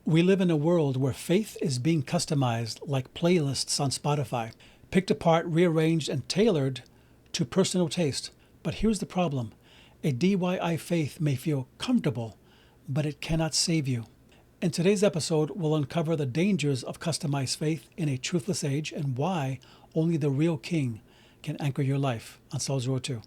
We live in a world where faith is being customized like playlists on Spotify, picked apart, rearranged, and tailored to personal taste. But here's the problem. A DIY faith may feel comfortable, but it cannot save you. In today's episode, we'll uncover the dangers of customized faith in a truthless age and why only the real king can anchor your life on Soul's Road 2.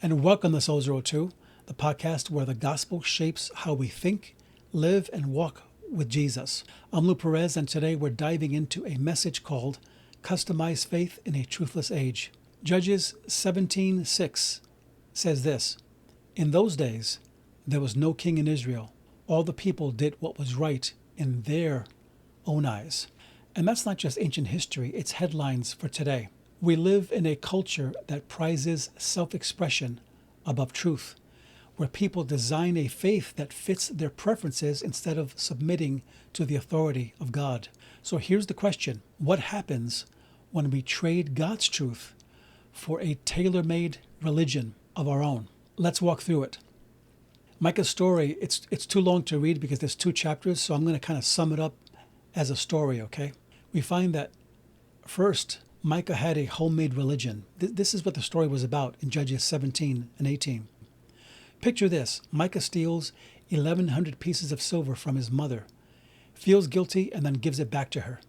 And welcome to Soul's Road 2, the podcast where the gospel shapes how we think, live, and walk with Jesus. I'm Lou Perez, and today we're diving into a message called Customized Faith in a Truthless Age. Judges 17:6 says this, "In those days there was no king in Israel. All the people did what was right in their own eyes." And that's not just ancient history, it's headlines for today. We live in a culture that prizes self-expression above truth, where people design a faith that fits their preferences instead of submitting to the authority of God. So here's the question. What happens when we trade God's truth for a tailor-made religion of our own? Let's walk through it. Micah's story, it's too long to read because there's 2 chapters, so I'm going to kind of sum it up as a story, okay? We find that first, Micah had a homemade religion. This is what the story was about in Judges 17 and 18. Picture this. Micah steals 1,100 pieces of silver from his mother, feels guilty, and then gives it back to her.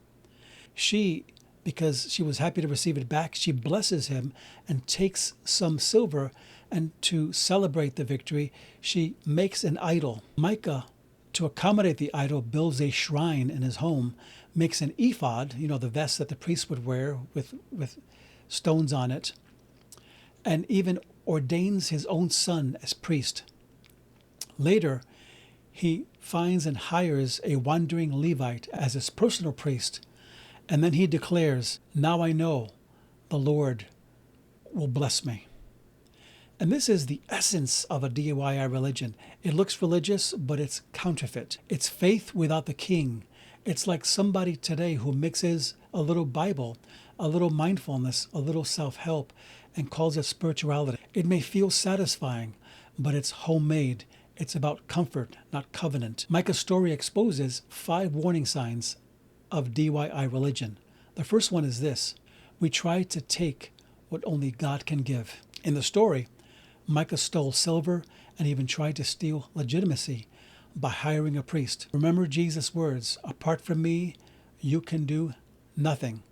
She, because she was happy to receive it back, she blesses him and takes some silver, and to celebrate the victory, she makes an idol. Micah, to accommodate the idol, builds a shrine in his home, makes an ephod, the vest that the priest would wear with stones on it, and even ordains his own son as priest. Later, he finds and hires a wandering Levite as his personal priest, and then he declares, "Now I know the Lord will bless me." And this is the essence of a DIY religion. It looks religious, but it's counterfeit. It's faith without the king. It's like somebody today who mixes a little Bible, a little mindfulness, a little self-help, and calls it spirituality. It may feel satisfying, but it's homemade. It's about comfort, not covenant. Micah's story exposes 5 warning signs of DIY religion. The first one is this: we try to take what only God can give. In the story, Micah stole silver and even tried to steal legitimacy by hiring a priest. Remember Jesus' words, "Apart from me, you can do nothing,"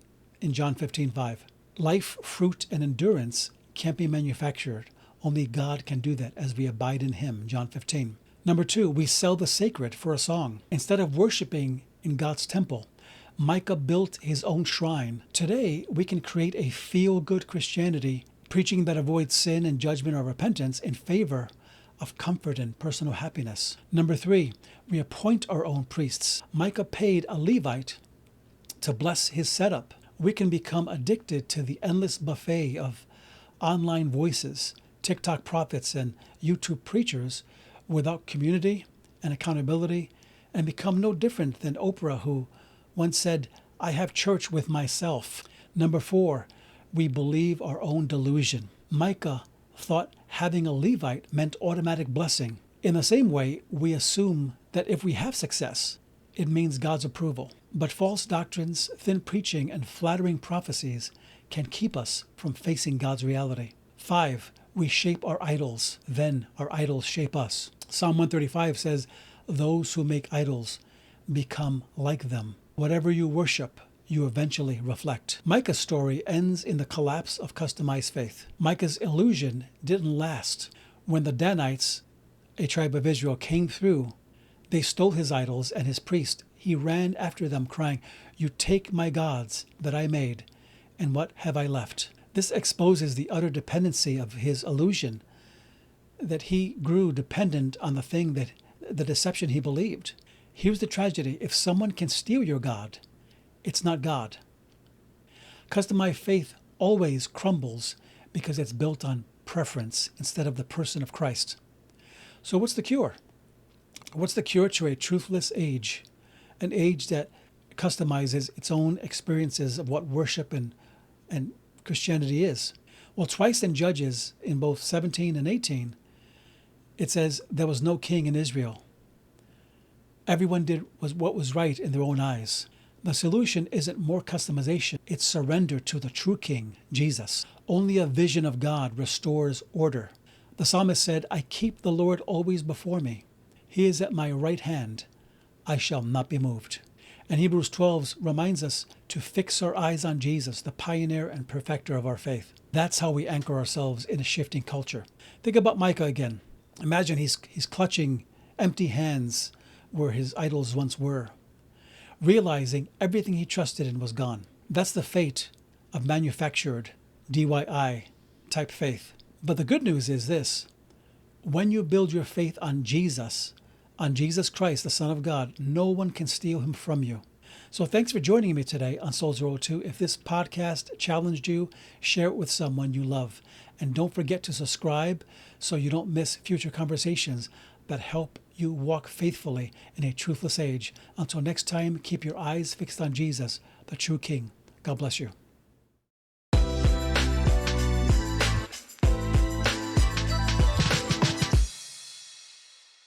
in John 15:5. Life, fruit, and endurance can't be manufactured. Only God can do that as we abide in Him, John 15. Number 2, we sell the sacred for a song. Instead of worshiping in God's temple, Micah built his own shrine. Today, we can create a feel-good Christianity, preaching that avoids sin and judgment or repentance in favor of comfort and personal happiness. Number 3, we appoint our own priests. Micah paid a Levite to bless his setup. We can become addicted to the endless buffet of online voices, TikTok prophets, and YouTube preachers without community and accountability, and become no different than Oprah, who once said, "I have church with myself." Number 4, we believe our own delusion. Micah thought having a Levite meant automatic blessing. In the same way, we assume that if we have success, it means God's approval. But false doctrines, thin preaching, and flattering prophecies can keep us from facing God's reality. 5, we shape our idols, then our idols shape us. Psalm 135 says, "Those who make idols become like them." Whatever you worship, you eventually reflect. Micah's story ends in the collapse of customized faith. Micah's illusion didn't last. When the Danites, a tribe of Israel, came through, they stole his idols and his priest. He ran after them crying, "You take my gods that I made, and what have I left?" This exposes the utter dependency of his illusion, that he grew dependent on the deception he believed. Here's the tragedy. If someone can steal your God, it's not God. Customized faith always crumbles because it's built on preference instead of the person of Christ. So what's the cure? What's the cure to a truthless age? An age that customizes its own experiences of what worship and Christianity is. Well, twice in Judges, in both 17 and 18, it says there was no king in Israel. Everyone did what was right in their own eyes. The solution isn't more customization, it's surrender to the true king, Jesus. Only a vision of God restores order. The psalmist said, I keep the Lord always before me. He is at my right hand. I shall not be moved. And Hebrews 12 reminds us to fix our eyes on Jesus, the pioneer and perfecter of our faith. That's how we anchor ourselves in a shifting culture. Think about Micah again. Imagine he's clutching empty hands where his idols once were, realizing everything he trusted in was gone. That's the fate of manufactured DIY type faith. But the good news is this: when you build your faith on Jesus Christ, the Son of God, no one can steal him from you. So thanks for joining me today on Soul Zero 2. If this podcast challenged you, share it with someone you love. And don't forget to subscribe so you don't miss future conversations that help you walk faithfully in a truthless age. Until next time, keep your eyes fixed on Jesus, the true King. God bless you.